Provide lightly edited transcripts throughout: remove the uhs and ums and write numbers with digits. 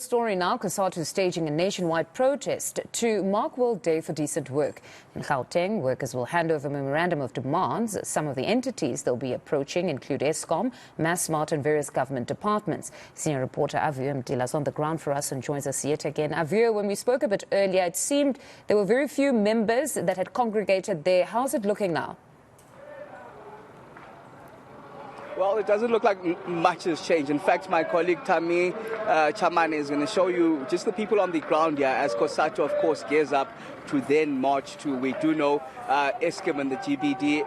story now. Cosatu is staging a nationwide protest to mark World Day for Decent Work. In Gauteng, workers will hand over a memorandum of demands. Some of the entities they'll be approaching include Eskom, Massmart and various government departments. Senior reporter Aviwe Mtila is on the ground for us and joins us yet again. Aviwe, when we spoke a bit earlier, it seemed there were very few members that had congregated there. How's it looking now? Well, it doesn't look like much has changed. In fact, my colleague Tami Chamane is going to show you just the people on the ground here as Cosatu, of course, gears up to then march to, we do know, Eskom and the CBD,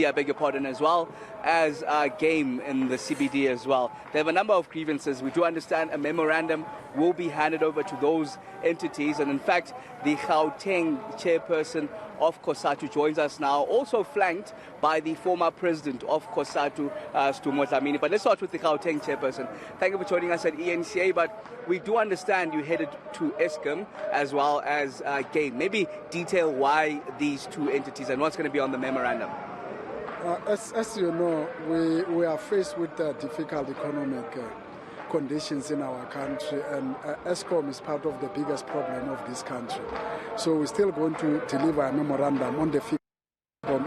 I beg your pardon, as well as Game in the CBD as well. They have a number of grievances. We do understand a memorandum will be handed over to those entities. And in fact, the Gauteng chairperson of Cosatu joins us now, also flanked by the former president of Cosatu, Dlhamini. But let's start with the Gauteng chairperson. Thank you for joining us at eNCA, but we do understand you headed to Eskom as well as Game. Maybe detail why these two entities and what's going to be on the memorandum. As you know, we are faced with difficult economic conditions in our country, and Eskom is part of the biggest problem of this country. So we're still going to deliver a memorandum on the from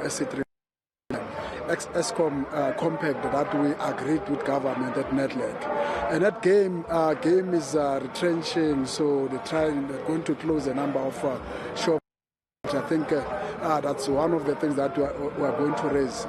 Eskom compact that we agreed with government at Network. And that game is retrenching, so they're going to close a number of shops. I think that's one of the things that we are going to raise.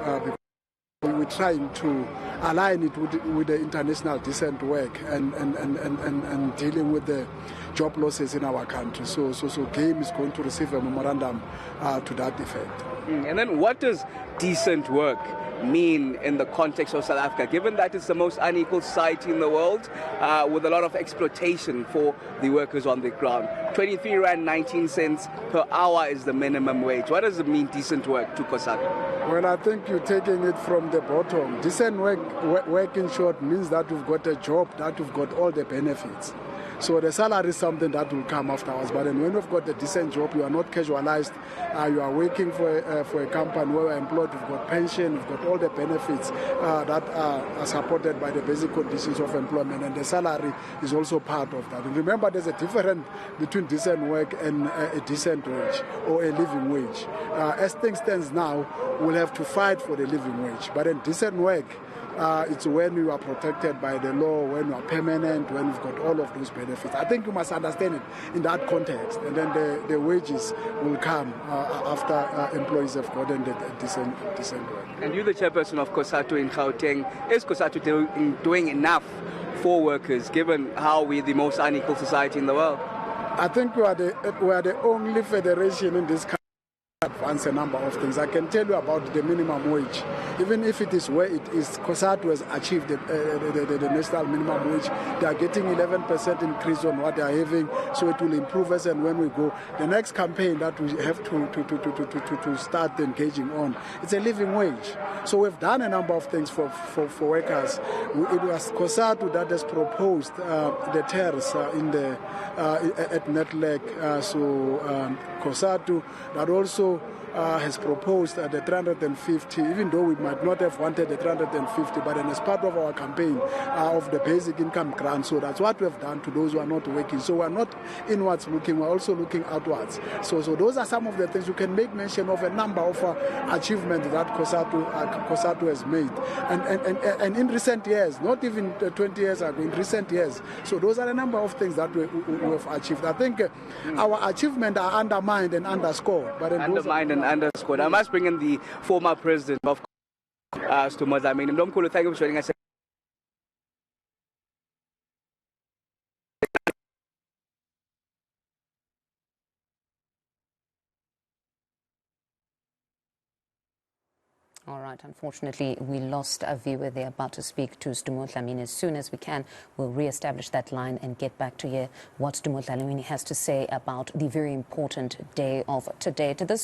We're trying to align it with the international decent work and dealing with the job losses in our country. So Game is going to receive a memorandum to that effect. And then what does decent work mean in the context of South Africa, given that it's the most unequal society in the world with a lot of exploitation for the workers on the ground? 23 Rand 19 cents per hour is the minimum wage. What does it mean, decent work, to Cosatu? Well, I think you're taking it from the bottom. Decent work in short means that you've got a job, that you've got all the benefits. So the salary is something that will come afterwards. But then when you've got a decent job, you are not casualized. You are working for a company where you are employed. You've got pension. You've got all the benefits that are supported by the basic conditions of employment. And the salary is also part of that. And remember, there's a difference between decent work and a decent wage or a living wage. As things stand now, we'll have to fight for the living wage. But in decent work, it's when you are protected by the law, when you are permanent, when you've got all of those benefits. I think you must understand it in that context. And then the wages will come after employees have gotten the decent work. And you're the chairperson of Cosatu in Gauteng. Is Cosatu doing enough for workers, given how we're the most unequal society in the world? I think we are the only federation in this country advance a number of things. I can tell you about the minimum wage. Even if it is where it is, Cosatu has achieved the national minimum wage. They are getting 11% increase on what they are having, so it will improve us. And when we go, the next campaign that we have to start engaging on, it's a living wage. So we've done a number of things for workers. It was Cosatu that has proposed the tariffs at Network. Cosatu that also has proposed the 350, even though we might not have wanted the 350, but then as part of our campaign of the basic income grant. So that's what we have done to those who are not working. So we're not inwards looking, we're also looking outwards. So those are some of the things. You can make mention of a number of achievements that Cosatu has made. And in recent years, not even 20 years ago, in recent years. So those are a number of things that we have achieved. I think our achievements are undermined and underscored. But undermined and underscored. I must bring in the former president of Dlhamini. Thank you for joining us. All right, unfortunately, we lost Aviwe. They're about to speak to Dlhamini. As soon as we can, we'll re-establish that line and get back to hear what Dlhamini has to say about the very important day of today. To this